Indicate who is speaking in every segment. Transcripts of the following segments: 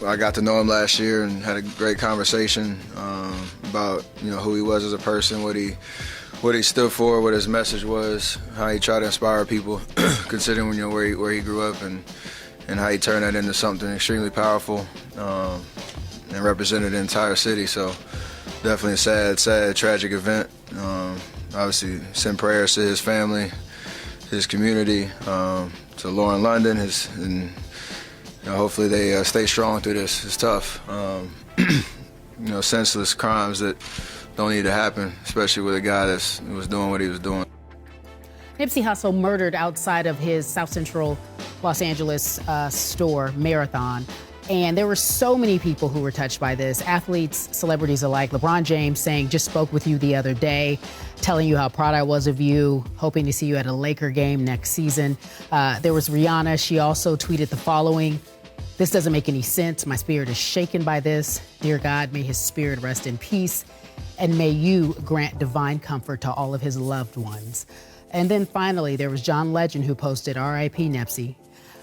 Speaker 1: I got to know him last year and had a great conversation about who he was as a person, what he stood for, what his message was, how he tried to inspire people, considering where he grew up and how he turned that into something extremely powerful and represented the entire city. So definitely a sad, tragic event. Obviously, send prayers to his family, his community, to Lauren London, and hopefully they stay strong through this. It's tough. Senseless crimes that don't need to happen, especially with a guy who was doing what he was doing.
Speaker 2: Nipsey Hussle murdered outside of his South Central Los Angeles store, Marathon. And there were so many people who were touched by this, athletes, celebrities alike. LeBron James saying, just spoke with you the other day, telling you how proud I was of you, hoping to see you at a Laker game next season. There was Rihanna. She also tweeted the following: "This doesn't make any sense. My spirit is shaken by this. Dear God, may his spirit rest in peace, and may you grant divine comfort to all of his loved ones." And then finally, there was John Legend who posted, "R.I.P. Nipsey.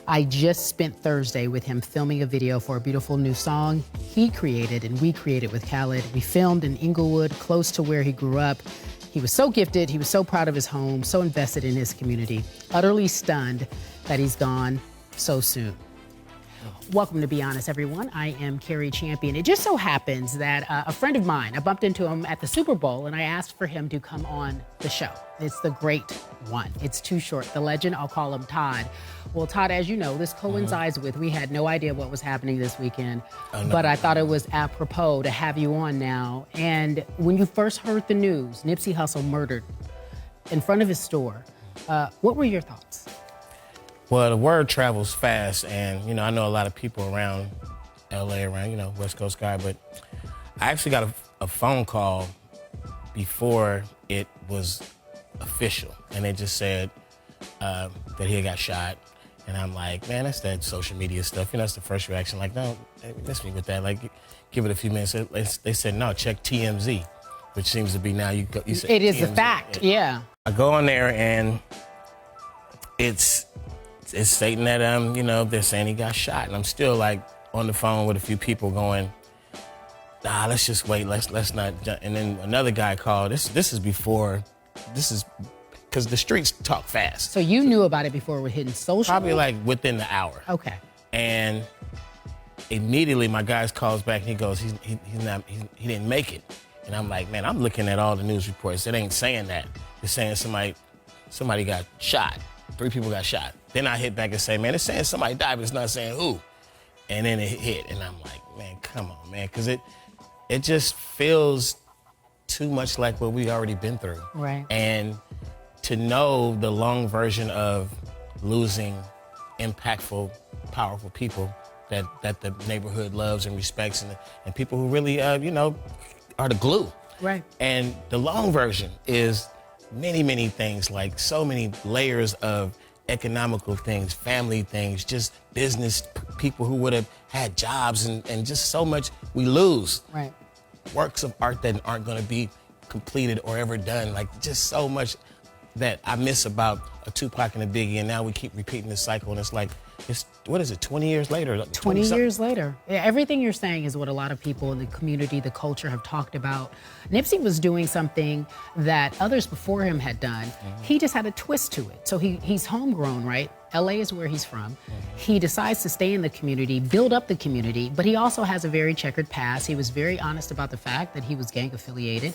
Speaker 2: I just spent Thursday with him filming a video for a beautiful new song he created and we created with Khaled. We filmed in Inglewood, close to where he grew up. He was so gifted, he was so proud of his home, so invested in his community. Utterly stunned that he's gone so soon." Welcome to Be Honest, everyone. I am Cari Champion. It just so happens that a friend of mine, I bumped into him at the Super Bowl and I asked for him to come on the show. It's the great one. It's too short. The legend, I'll call him Todd. Well, Todd, as you know, this coincides with, we had no idea what was happening this weekend, but I thought it was apropos to have you on now. And when you first heard the news, Nipsey Hussle murdered in front of his store, what were your thoughts?
Speaker 3: Well, the word travels fast, and, I know a lot of people around LA, around, West Coast guy, but I actually got a phone call before it was official, and they just said that he had got shot, and I'm like, man, that's that social media stuff. That's the first reaction, like, no, miss me with that, like, give it a few minutes. They said, no, check TMZ, which seems to be now, you said
Speaker 2: it is
Speaker 3: TMZ.
Speaker 2: a fact, yeah.
Speaker 3: I go on there, and it's stating that, they're saying he got shot. And I'm still, like, on the phone with a few people going, nah, let's just wait. Let's not. And then another guy called. This is because the streets talk fast.
Speaker 2: So you knew about it before it was hitting social?
Speaker 3: Probably, like, within the hour.
Speaker 2: Okay.
Speaker 3: And immediately my guy calls back and he goes, he didn't make it. And I'm like, man, I'm looking at all the news reports. It ain't saying that. It's saying somebody got shot. 3 people got shot. Then I hit back and say, man, it's saying somebody died, but it's not saying who. And then it hit, and I'm like, man, come on, man, because it just feels too much like what we already been through.
Speaker 2: Right.
Speaker 3: And to know the long version of losing impactful, powerful people that the neighborhood loves and respects, and people who really, are the glue.
Speaker 2: Right.
Speaker 3: And the long version is many, many things, like so many layers of economical things, family things, just business people who would have had jobs, and just so much we lose.
Speaker 2: Right.
Speaker 3: Works of art that aren't going to be completed or ever done, like just so much that I miss about a Tupac and a Biggie, and now we keep repeating this cycle, and it's like, what is it, 20 years later?
Speaker 2: 20 years later. Yeah, everything you're saying is what a lot of people in the community, the culture, have talked about. Nipsey was doing something that others before him had done. Mm-hmm. He just had a twist to it. So he's homegrown, right? LA is where he's from. Mm-hmm. He decides to stay in the community, build up the community, but he also has a very checkered past. He was very honest about the fact that he was gang affiliated.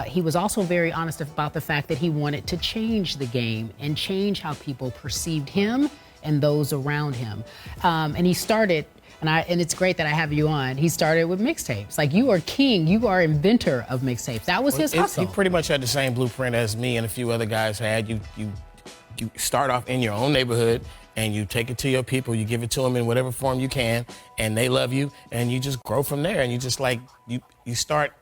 Speaker 2: He was also very honest about the fact that he wanted to change the game and change how people perceived him and those around him. And he started, and it's great that I have you on, he started with mixtapes. Like, you are king, you are inventor of mixtapes. That was his hustle.
Speaker 3: He pretty much had the same blueprint as me and a few other guys had. You start off in your own neighborhood, and you take it to your people, you give it to them in whatever form you can, and they love you, and you just grow from there, and you just like, you start,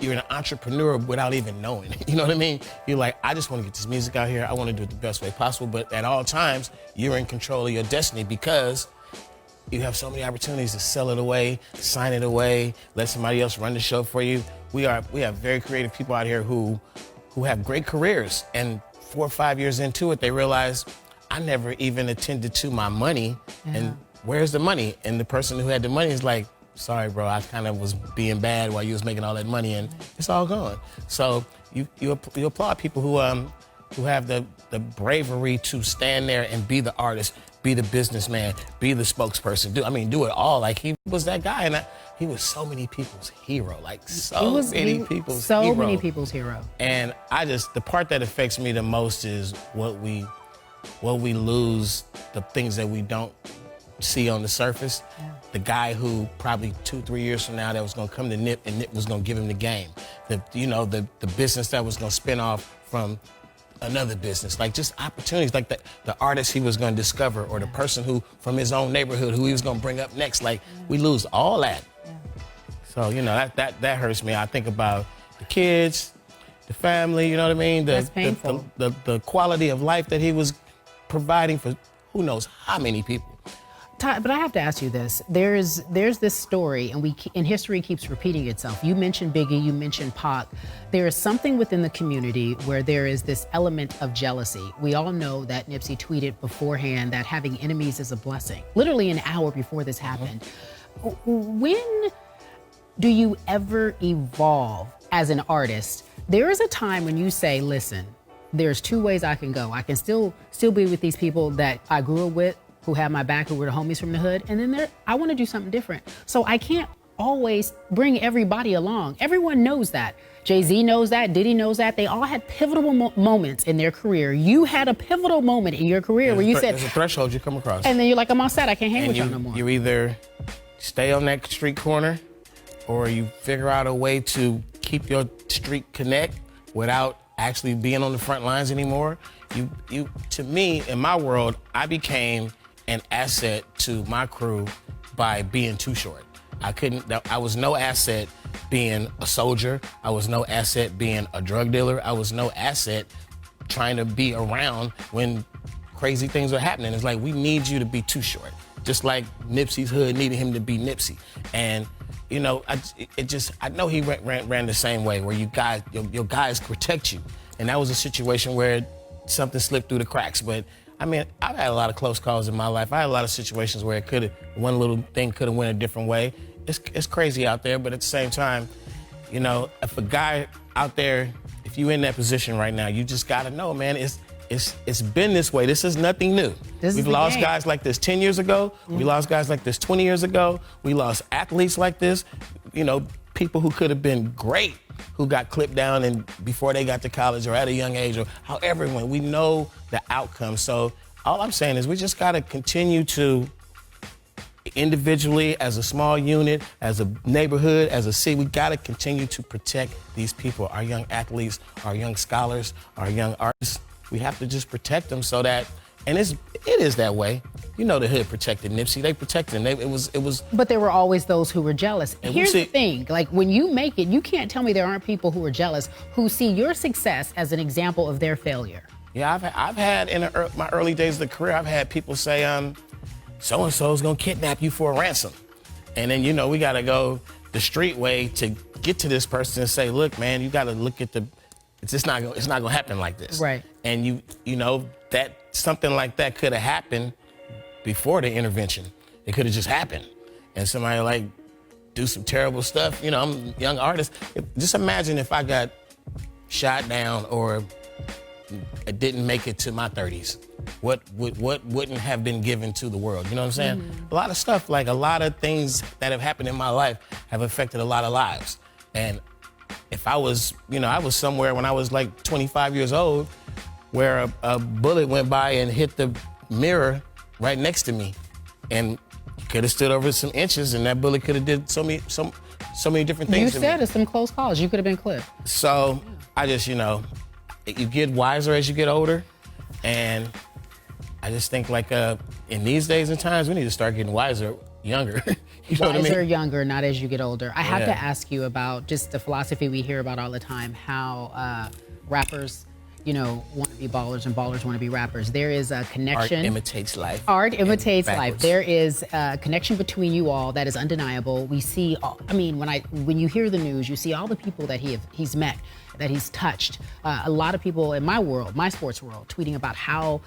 Speaker 3: you're an entrepreneur without even knowing. You know what I mean? You're like, I just want to get this music out here. I want to do it the best way possible. But at all times, you're in control of your destiny because you have so many opportunities to sell it away, sign it away, let somebody else run the show for you. We have very creative people out here who have great careers. And 4 or 5 years into it, they realize I never even attended to my money. Yeah. And where's the money? And the person who had the money is like, sorry, bro, I kind of was being bad while you was making all that money, and it's all gone. So you applaud people who have the bravery to stand there and be the artist, be the businessman, be the spokesperson. Do it all. Like, he was that guy, and he was so many people's hero. Like, so many people's hero. And the part that affects me the most is what we lose, the things that we don't see on the surface. Yeah. The guy who probably 2-3 years from now that was gonna come to Nip, and Nip was gonna give him the game. The business that was gonna spin off from another business, like just opportunities, like the artist he was gonna discover, or the person who from his own neighborhood who he was gonna bring up next. Like, we lose all that. Yeah. So, that hurts me. I think about the kids, the family, you know what I mean?
Speaker 2: That's painful.
Speaker 3: The quality of life that he was providing for who knows how many people.
Speaker 2: Todd, but I have to ask you this. There's this story, and history keeps repeating itself. You mentioned Biggie, you mentioned Pac. There is something within the community where there is this element of jealousy. We all know that Nipsey tweeted beforehand that having enemies is a blessing, literally an hour before this happened. When do you ever evolve as an artist? There is a time when you say, listen, there's two ways I can go. I can still be with these people that I grew up with, who had my back, who were the homies from the hood, and then I want to do something different. So I can't always bring everybody along. Everyone knows that. Jay-Z knows that, Diddy knows that. They all had pivotal moments in their career. You had a pivotal moment in your career where you said—
Speaker 3: there's a threshold you come across.
Speaker 2: And then you're like, I'm all set, I can't hang with y'all no more.
Speaker 3: You either stay on that street corner, or you figure out a way to keep your street connect without actually being on the front lines anymore. To me, in my world, I became an asset to my crew by being too short. I was no asset being a soldier. I was no asset being a drug dealer. I was no asset trying to be around when crazy things were happening. It's like, we need you to be too short. Just like Nipsey's hood needed him to be Nipsey. And I know he ran the same way, where your guys protect you. And that was a situation where something slipped through the cracks. But I've had a lot of close calls in my life. I had a lot of situations where one little thing could have went a different way. It's crazy out there, but at the same time, if a guy out there, if you're in that position right now, you just gotta know, man, it's been this way. This is nothing new. We've lost guys like this 10 years ago. We lost guys like this 20 years ago. We lost athletes like this. People who could have been great, who got clipped down and before they got to college or at a young age, or however it went. We know the outcome. So all I'm saying is we just got to continue to, individually, as a small unit, as a neighborhood, as a city, we got to continue to protect these people, our young athletes, our young scholars, our young artists. We have to just protect them so that, and it is that way. The hood protected Nipsey. They protected him. It was. But
Speaker 2: there were always those who were jealous. Here's the thing: like, when you make it, you can't tell me there aren't people who are jealous, who see your success as an example of their failure.
Speaker 3: Yeah, I've had in my early days of the career, I've had people say, so and so's gonna kidnap you for a ransom, and then we gotta go the street way to get to this person and say, look, man, you gotta look at it's not gonna happen like this.
Speaker 2: Right.
Speaker 3: And that something like that could have happened before the intervention. It could have just happened. And somebody do some terrible stuff. I'm a young artist. Just imagine if I got shot down or I didn't make it to my 30s. What wouldn't have been given to the world? You know what I'm saying? Mm-hmm. A lot of stuff, a lot of things that have happened in my life have affected a lot of lives. And if I was, I was somewhere when I was 25 years old where a bullet went by and hit the mirror right next to me, and could have stood over some inches, and that bullet could have did so many different things.
Speaker 2: You said it's some close calls. You could have been clipped.
Speaker 3: So I just, you get wiser as you get older, and I just think in these days and times, we need to start getting wiser younger. You know what I mean?
Speaker 2: Wiser younger, not as you get older. I have to ask you about just the philosophy we hear about all the time, how rappers want to be ballers and ballers want to be rappers. There is a connection.
Speaker 3: Art imitates life.
Speaker 2: Art imitates life.
Speaker 3: Backwards.
Speaker 2: There is a connection between you all that is undeniable. We see, when you hear the news, you see all the people that he's met, that he's touched. A lot of people in my world, my sports world, tweeting about how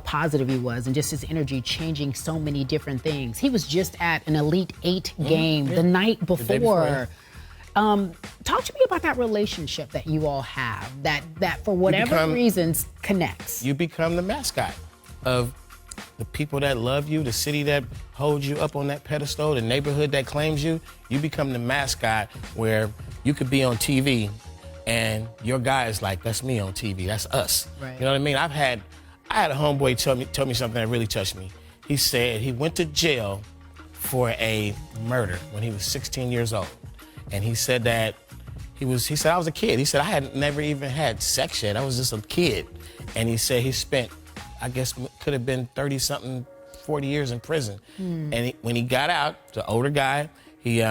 Speaker 2: positive he was and just his energy changing so many different things. He was just at an Elite Eight game the night before. Talk to me about that relationship that you all have, that for whatever reasons connects.
Speaker 3: You become the mascot of the people that love you, the city that holds you up on that pedestal, the neighborhood that claims you. You become the mascot where you could be on TV and your guy is like, that's me on TV, that's us.
Speaker 2: Right.
Speaker 3: You know what I mean? I had a homeboy tell me something that really touched me. He said he went to jail for a murder when he was 16 years old. And he said that he said, I was a kid. He said, I had never even had sex yet. I was just a kid. And he said he spent, I guess, could have been 30-something, 40 years in prison. And when he got out, the older guy, he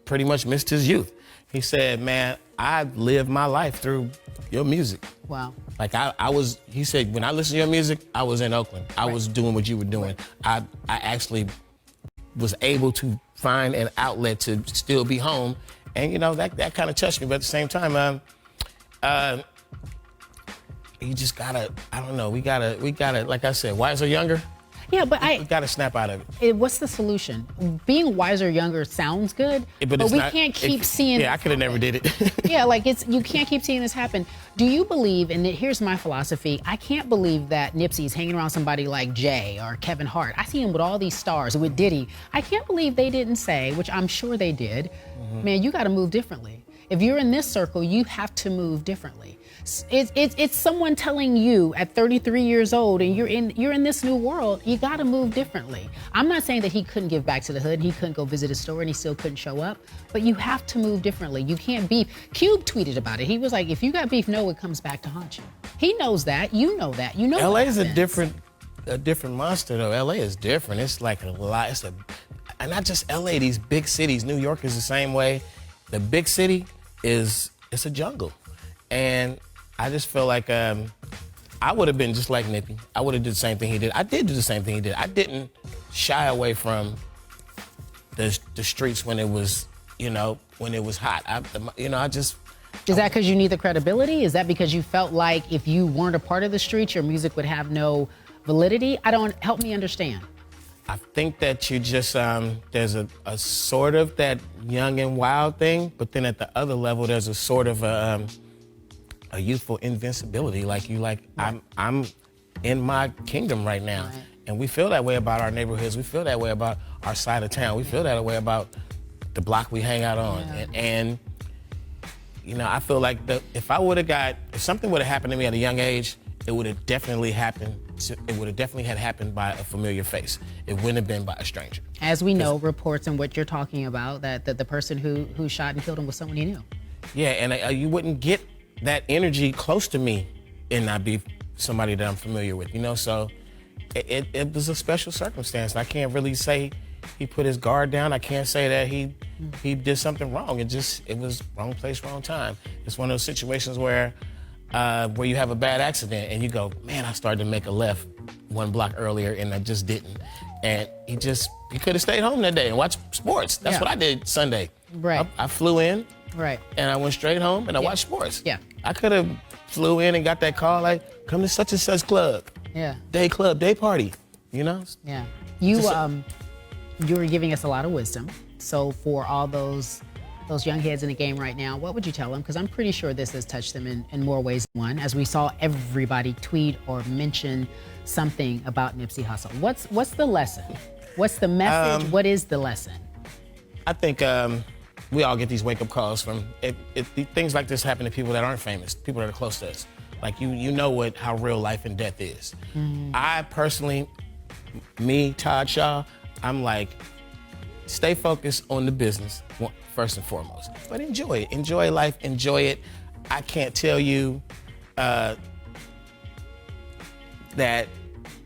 Speaker 3: pretty much missed his youth. He said, man, I lived my life through your music.
Speaker 2: Wow.
Speaker 3: Like he said, when I listened to your music, I was in Oakland. I was doing what you were doing. I actually was able to find an outlet to still be home. And that kind of touched me. But at the same time, you just gotta, I don't know, we gotta, like I said, wiser, younger.
Speaker 2: Yeah, but
Speaker 3: we gotta snap out of it.
Speaker 2: What's the solution? Being wiser, younger sounds good, but we can't keep seeing.
Speaker 3: Yeah, I could have never did it.
Speaker 2: Yeah, you can't keep seeing this happen. Do you believe? And here's my philosophy: I can't believe that Nipsey's hanging around somebody like Jay or Kevin Hart. I see him with all these stars, with Diddy. I can't believe they didn't say, which I'm sure they did, man, you got to move differently. If you're in this circle, you have to move differently. It's someone telling you at 33 years old and you're in this new world, you gotta move differently. I'm not saying that he couldn't give back to the hood, he couldn't go visit a store and he still couldn't show up, but you have to move differently. You can't beef. Cube tweeted about it. He was like, if you got beef, know it comes back to haunt you. He knows that, you know that, you know.
Speaker 3: LA is a different monster though. LA is different. It's like a lot, and not just LA, these big cities. New York is the same way. The big city it's a jungle. And I just feel like I would have been just like Nippy. I would have did the same thing he did. I did do the same thing he did. I didn't shy away from the streets when it was, when it was hot. I just.
Speaker 2: Is that because you need the credibility? Is that because you felt like if you weren't a part of the streets, your music would have no validity? Help me understand.
Speaker 3: I think that you just, there's a sort of that young and wild thing, but then at the other level, there's a sort of a youthful invincibility. I'm in my kingdom right now. Right. And we feel that way about our neighborhoods. We feel that way about our side of town. We feel that way about the block we hang out on. Yeah. And I feel like if something would have happened to me at a young age, it would have definitely happened. It would have definitely happened by a familiar face. It wouldn't have been by a stranger.
Speaker 2: As we know, reports and what you're talking about, that the person who shot and killed him was someone he knew. Yeah,
Speaker 3: and you wouldn't get that energy close to me and not be somebody that I'm familiar with, So it was a special circumstance. I can't really say he put his guard down. I can't say that he did something wrong. It was wrong place, wrong time. It's one of those situations where you have a bad accident and you go, man, I started to make a left one block earlier and I just didn't. And he could have stayed home that day and watched sports. That's what I did Sunday.
Speaker 2: Right.
Speaker 3: I flew in.
Speaker 2: Right.
Speaker 3: And I went straight home and I watched sports.
Speaker 2: Yeah.
Speaker 3: I could have flew in and got that call like, come to such and such club.
Speaker 2: Yeah.
Speaker 3: Day club, day party, Yeah.
Speaker 2: You were giving us a lot of wisdom. So for all those young heads in the game right now, what would you tell them? Because I'm pretty sure this has touched them in more ways than one, as we saw everybody tweet or mention something about Nipsey Hussle. What's the lesson? What's the message? What is the lesson?
Speaker 3: I think we all get these wake-up calls from things like this happen to people that aren't famous, people that are close to us. Like you know how real life and death is. I personally, Todd Shaw, I'm like, stay focused on the business first and foremost, but enjoy it. Enjoy life, enjoy it. I can't tell you that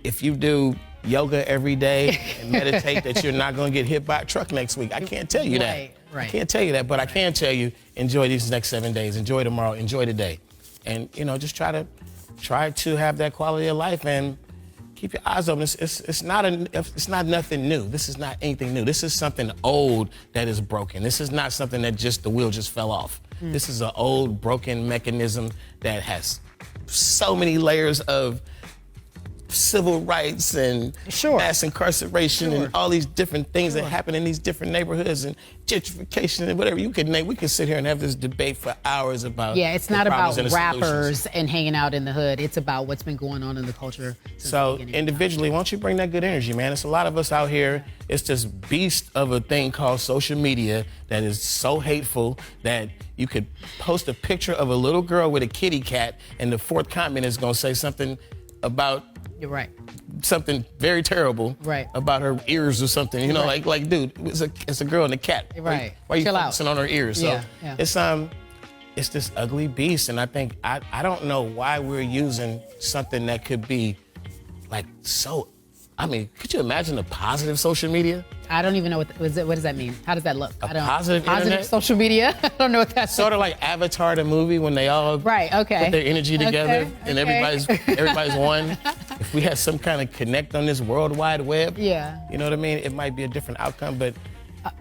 Speaker 3: if you do yoga every day and meditate that you're not going to get hit by a truck next week. I can't tell you that.
Speaker 2: Right.
Speaker 3: I can't tell you that, but I can tell you, enjoy these next 7 days. Enjoy tomorrow. Enjoy today. And, just try to have that quality of life and keep your eyes open. It's not nothing new. This is not anything new. This is something old that is broken. This is not something that the wheel just fell off. This is an old, broken mechanism that has so many layers of civil rights and mass incarceration and all these different things that happen in these different neighborhoods and gentrification and whatever you could name. We could sit here and have this debate for hours about.
Speaker 2: Yeah, it's not about rappers and hanging out in the hood. It's about what's been going on in the culture.
Speaker 3: So individually, why don't you bring that good energy, man? It's a lot of us out here. It's this beast of a thing called social media that is so hateful that you could post a picture of a little girl with a kitty cat and the fourth comment is going to say something about.
Speaker 2: You're right.
Speaker 3: Something very terrible about her ears or something. Like, dude, it's a girl and a cat.
Speaker 2: Right.
Speaker 3: Why are you focusing on her ears? So it's this ugly beast, and I think I don't know why we're using something that could be like so. I mean, could you imagine a positive social media?
Speaker 2: I don't even know what does that mean? How does that look?
Speaker 3: Positive
Speaker 2: social media? I don't know what that's
Speaker 3: sort of like Avatar the movie when they all put their energy together and everybody's one. If we had some kind of connect on this World Wide Web, you know what I mean? It might be a different outcome, but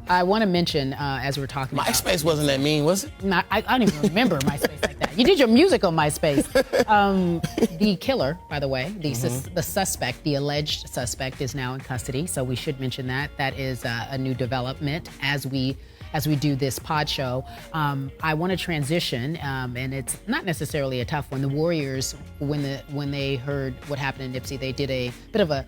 Speaker 2: I want to mention, as we're talking about...
Speaker 3: MySpace wasn't that mean, was it?
Speaker 2: I don't even remember MySpace like that. You did your music on MySpace. The killer, by the way, the suspect, the alleged suspect, is now in custody, so we should mention that. That is a new development as we do this pod show. I want to transition, and it's not necessarily a tough one. The Warriors, when they heard what happened in Nipsey, they did a bit of a...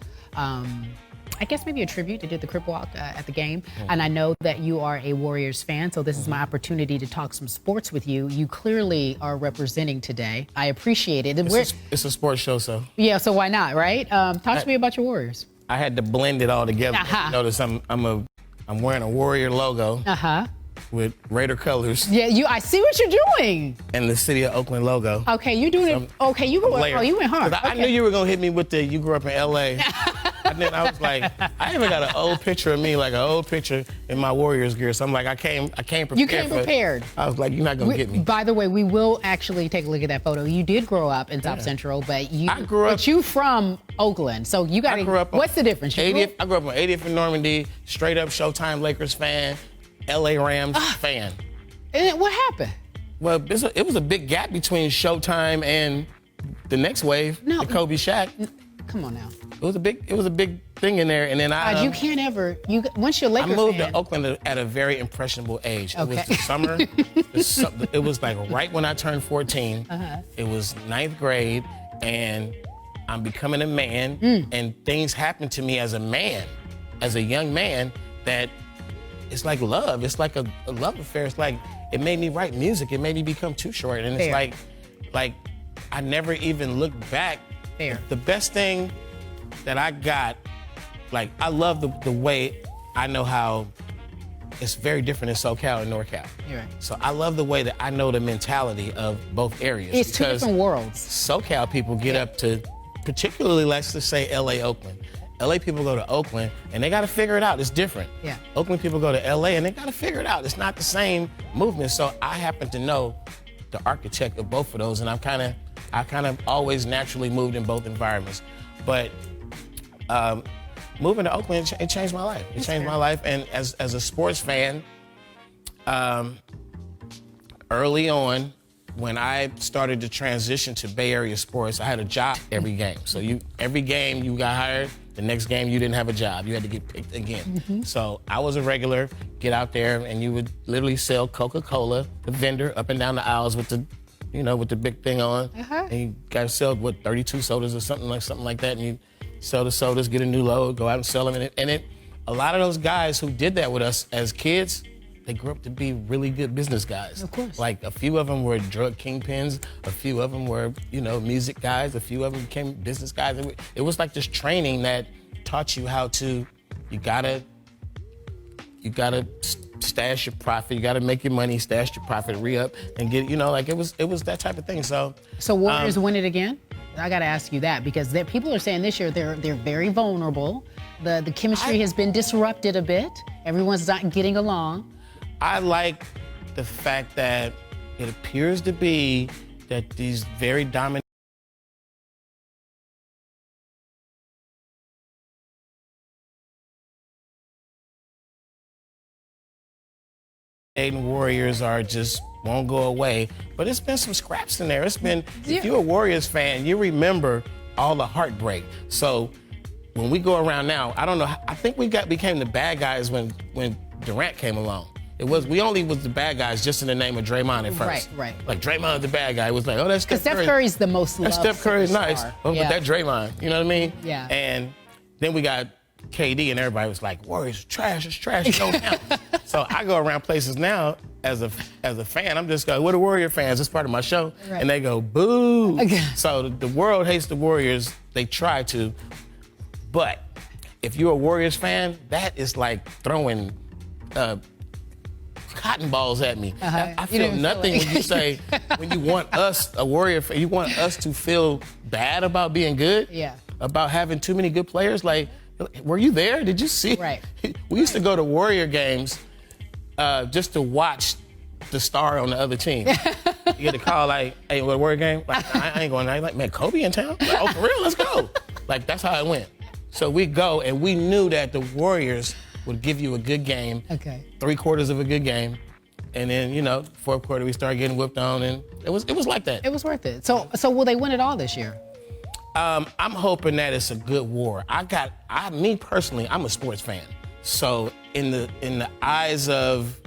Speaker 2: I guess maybe a tribute. They did the Crip Walk at the game. And I know that you are a Warriors fan, so this is my opportunity to talk some sports with you. You clearly are representing today. I appreciate it.
Speaker 3: It's a sports show, so.
Speaker 2: Yeah, so why not, right? Talk to me about your Warriors.
Speaker 3: I had to blend it all together. Notice I'm wearing a Warrior logo. With Raider colors.
Speaker 2: Yeah, I see what you're doing.
Speaker 3: And the City of Oakland logo.
Speaker 2: Okay, you doing it. Okay, you went hard.
Speaker 3: I knew you were gonna hit me with you grew up in LA. And then I was like, I even got an old picture of me, like an old picture in my Warriors gear. So I'm like, I came prepared.
Speaker 2: You came prepared.
Speaker 3: I was like, you're not gonna get me.
Speaker 2: By the way, we will actually take a look at that photo. You did grow up in South Central, but you from Oakland. So you got to, what's the difference?
Speaker 3: I grew up on 80th and Normandy, straight up Showtime Lakers fan, LA Rams fan.
Speaker 2: And what happened?
Speaker 3: Well, it was a big gap between Showtime and the next wave, the Kobe Shaq.
Speaker 2: Come on now.
Speaker 3: It was a big thing in there, and then
Speaker 2: you can't ever. Once you're Lakers
Speaker 3: I moved to Oakland at a very impressionable age. It was the summer. It was like right when I turned 14. It was 9th grade, and I'm becoming a man, and things happened to me as a man, as a young man, that it's like love. It's like a love affair. It's like it made me write music. It made me become Too Short, and it's like I never even looked back. The best thing that I got, like, I love the way I know how it's very different in SoCal and NorCal.
Speaker 2: You're right.
Speaker 3: So I love the way that I know the mentality of both areas.
Speaker 2: It's two different worlds.
Speaker 3: SoCal people get up to, particularly, let's just say LA, Oakland. LA people go to Oakland and they got to figure it out. It's different.
Speaker 2: Yeah.
Speaker 3: Oakland people go to LA and they got to figure it out. It's not the same movement. So I happen to know the architect of both of those, and I kind of always naturally moved in both environments. But moving to Oakland, it changed my life. It changed my life, and as a sports fan, early on, when I started to transition to Bay Area sports, I had a job every game. So every game you got hired, the next game you didn't have a job. You had to get picked again. So I was a regular, get out there, and you would literally sell Coca-Cola, the vendor, up and down the aisles with the big thing on. And you got to sell, 32 sodas or something like that. And you sell the sodas, get a new load, go out and sell them. And a lot of those guys who did that with us as kids, they grew up to be really good business guys.
Speaker 2: Of course.
Speaker 3: Like, a few of them were drug kingpins, a few of them were, music guys, a few of them became business guys. It was like this training that taught you how to, you gotta stash your profit, you gotta make your money, stash your profit, re-up, and get, it was that type of thing. So
Speaker 2: Warriors win it again? I gotta ask you that because people are saying this year they're very vulnerable. The chemistry has been disrupted a bit. Everyone's not getting along.
Speaker 3: I like the fact that it appears to be that these very dominant Warriors are just won't go away, but it's been some scraps in there. It's been, if you're a Warriors fan, you remember all the heartbreak. So when we go around now, I don't know, I think we became the bad guys when Durant came along. We only was the bad guys just in the name of Draymond at first.
Speaker 2: Right.
Speaker 3: Like Draymond's the bad guy. It was like, oh, that's Steph Curry.
Speaker 2: Steph Curry's the most loved.
Speaker 3: Steph Curry's nice, but
Speaker 2: yeah.
Speaker 3: that Draymond, you know what I mean?
Speaker 2: Yeah.
Speaker 3: And then we got KD and everybody was like, Warriors, trash, it's trash, it don't count. So I go around places now as a fan, I'm just going, we're the Warrior fans, it's part of my show. Right. And they go, boo. Okay. So the world hates the Warriors, they try to, but if you're a Warriors fan, that is like throwing cotton balls at me. I feel nothing when you say, when you want us, a Warrior fan, you want us to feel bad about being good, about having too many good players. Like, were you there? Did you see?
Speaker 2: Right.
Speaker 3: We used to go to Warrior games just to watch the star on the other team. You get a call like, hey, what a Warrior game? Like, I ain't going. Like, man, Kobe in town? Like, oh, for real? Let's go. Like, that's how it went. So we go, and we knew that the Warriors would give you a good game, 3/4 of a good game, and then, you know, fourth quarter we started getting whipped on, and it was like that.
Speaker 2: It was worth it. So will they win it all this year?
Speaker 3: I'm hoping that it's a good war. Me personally, I'm a sports fan. So in the eyes of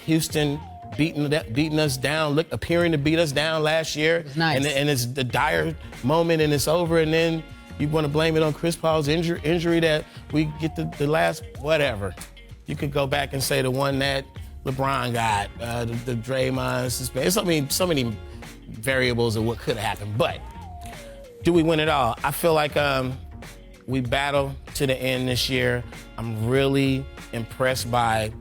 Speaker 3: Houston beating us down, appearing to beat us down last year,
Speaker 2: nice.
Speaker 3: and it's the dire moment and it's over, and then you want to blame it on Chris Paul's injury that we get the last whatever. You could go back and say the one that LeBron got, the Draymond suspension. So many variables of what could have happened, but. Do we win it all? I feel like we battle to the end this year. I'm really impressed by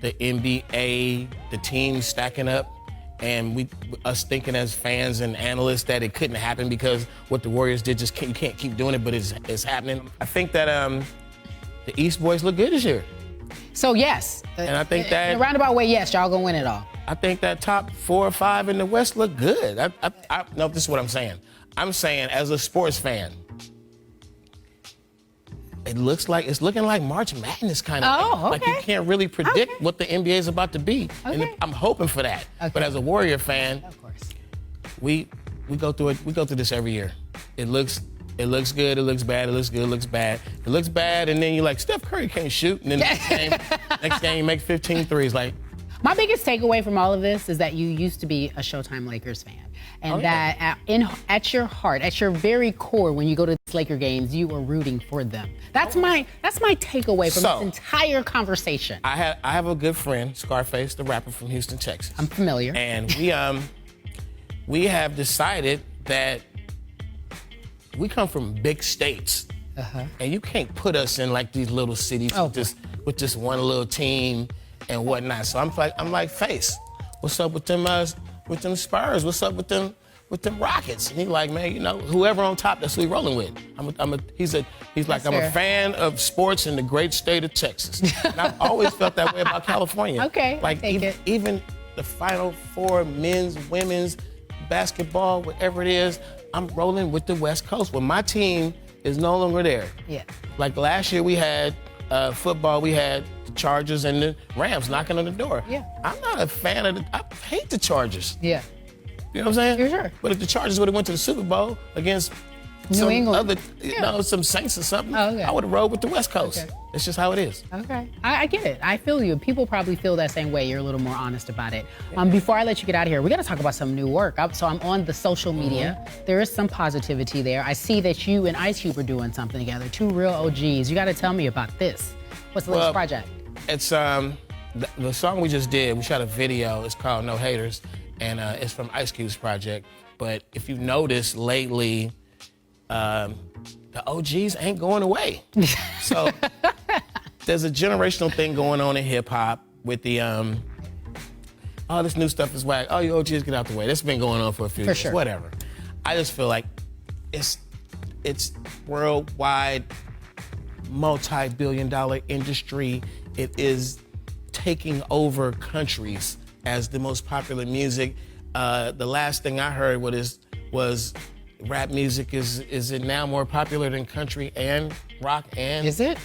Speaker 3: the NBA, the team stacking up, and us thinking as fans and analysts that it couldn't happen because what the Warriors did you can't keep doing it, but it's happening. I think that the East boys look good this year.
Speaker 2: So yes,
Speaker 3: and I think that
Speaker 2: in a roundabout way, yes, y'all gonna win it all.
Speaker 3: I think that top 4 or 5 in the West look good. No, this is what I'm saying. I'm saying, as a sports fan, it's looking like March Madness kind of thing.
Speaker 2: Okay.
Speaker 3: Like you can't really predict what the NBA is about to be.
Speaker 2: Okay.
Speaker 3: And I'm hoping for that. Okay. But as a Warrior fan,
Speaker 2: of course,
Speaker 3: we go through it. We go through this every year. It looks good. It looks bad. It looks good. It looks bad. It looks bad, and then you're like, Steph Curry can't shoot, and then next game you make 15 threes. Like.
Speaker 2: My biggest takeaway from all of this is that you used to be a Showtime Lakers fan. And that at your heart, at your very core, when you go to these Laker games, you are rooting for them. That's my takeaway from this entire conversation.
Speaker 3: I have a good friend, Scarface, the rapper from Houston, Texas.
Speaker 2: I'm familiar.
Speaker 3: And we have decided that we come from big states. And you can't put us in like these little cities with just one little team and whatnot. So I'm like, Face, what's up with them Spurs? What's up with them Rockets? And he's like, man, you know, whoever on top, that's who he's rolling with. He's like, I'm a fan of sports in the great state of Texas. And I've always felt that way about California.
Speaker 2: Okay,
Speaker 3: like even the Final Four, men's, women's, basketball, whatever it is, I'm rolling with the West Coast. When my team is no longer there. Yeah. Like last year we had football, we had the Chargers and the Rams knocking on the door. Yeah. I'm not a fan of I hate the Chargers. Yeah. You know what I'm saying? Sure. But if the Chargers would have went to the Super Bowl against New England, some Saints or something, I would have rolled with the West Coast. Okay. It's just how it is. Okay. I get it. I feel you. People probably feel that same way. You're a little more honest about it. Before I let you get out of here, we got to talk about some new work. So I'm on the social media. There is some positivity there. I see that you and Ice Cube are doing something together. Two real OGs. You got to tell me about this. What's the latest project? It's the song we just did. We shot a video. It's called No Haters, and it's from Ice Cube's project. But if you notice lately, the OGs ain't going away. So there's a generational thing going on in hip hop with the oh, this new stuff is whack. Oh, you OGs, get out the way. That's been going on for a few years. Sure. Whatever. I just feel like it's worldwide, multi-billion-dollar industry. It is taking over countries as the most popular music. The last thing I heard was rap music is it now more popular than country and rock and...
Speaker 2: Is it?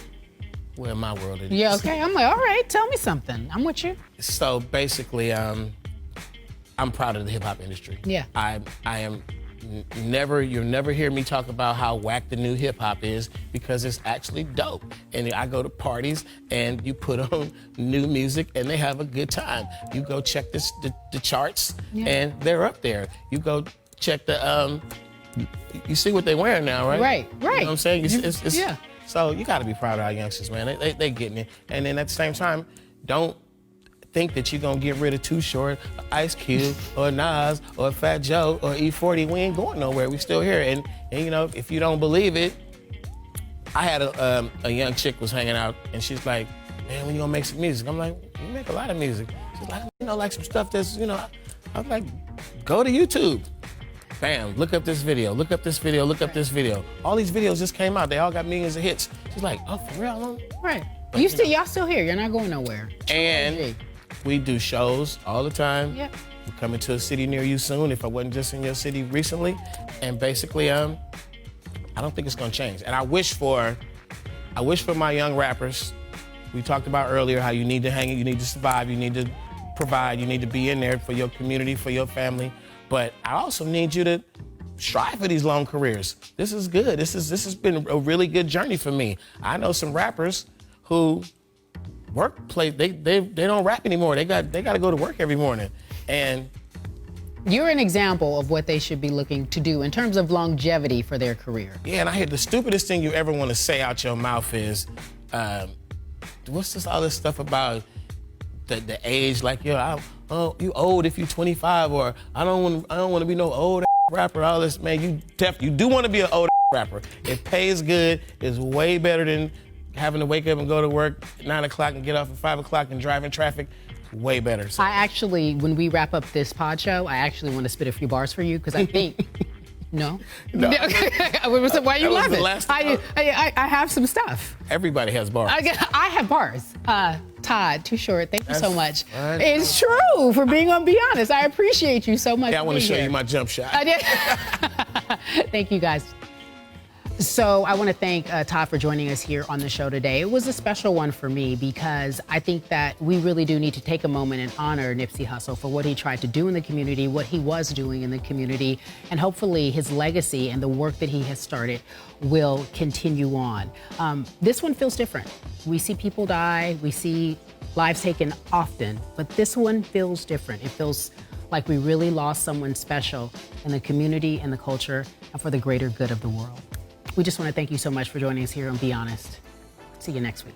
Speaker 3: Well, in my world it is.
Speaker 2: Yeah, okay. I'm like, all right, tell me something. I'm with you.
Speaker 3: So basically, I'm proud of the hip hop industry.
Speaker 2: Yeah.
Speaker 3: I am you'll never hear me talk about how whack the new hip hop is, because it's actually dope. And I go to parties and you put on new music and they have a good time. You go check the charts and they're up there. You go check the you see what they're wearing now, right?
Speaker 2: Right.
Speaker 3: You know what I'm saying? It's,
Speaker 2: yeah.
Speaker 3: So you got to be proud of our youngsters, man. They getting it. And then at the same time, don't think that you're going to get rid of Too Short, or Ice Cube, or Nas, or Fat Joe, or E40. We ain't going nowhere. We still here. And you know, if you don't believe it, I had a young chick was hanging out, and she's like, man, when you going to make some music? I'm like, we make a lot of music. She's like, you know, like some stuff that's, you know, I'm like, go to YouTube. Bam, look up this video, look up this video, look up this video. All these videos just came out. They all got millions of hits. She's like, oh, for real?
Speaker 2: Right.
Speaker 3: But,
Speaker 2: Y'all still here. You're not going nowhere.
Speaker 3: And we do shows all the time.
Speaker 2: Yeah.
Speaker 3: We're coming to a city near you soon, if I wasn't just in your city recently. And basically, I don't think it's gonna change. And I wish for my young rappers, we talked about earlier how you need to hang it, you need to survive, you need to provide, you need to be in there for your community, for your family. But I also need you to strive for these long careers. This is good. This has been a really good journey for me. I know some rappers who they don't rap anymore. They got to go to work every morning. And
Speaker 2: you're an example of what they should be looking to do in terms of longevity for their career.
Speaker 3: Yeah, and I hear the stupidest thing you ever want to say out your mouth is, what's all this stuff about the age? Like, yo, you old if you 25, or I don't want to be no old rapper. All this, man. You do want to be an old rapper. It pays good. It's way better than having to wake up and go to work at 9 o'clock and get off at 5 o'clock and drive in traffic. Way better. So.
Speaker 2: I actually, when we wrap up this pod show, I actually want to spit a few bars for you, because I think. No. Why are you laughing? I have some stuff.
Speaker 3: Everybody has bars.
Speaker 2: I have bars. Todd, Too Short, thank you so much.
Speaker 3: Fine.
Speaker 2: It's true, for being on Be Honest. I appreciate you so much.
Speaker 3: Yeah, I want to show you my jump shot.
Speaker 2: Thank you, guys. So I want to thank Todd for joining us here on the show today. It was a special one for me, because I think that we really do need to take a moment and honor Nipsey Hussle for what he tried to do in the community, what he was doing in the community, and hopefully his legacy and the work that he has started will continue on. This one feels different. We see people die, we see lives taken often, but this one feels different. It feels like we really lost someone special in the community and the culture and for the greater good of the world. We just want to thank you so much for joining us here on Be Honest. See you next week.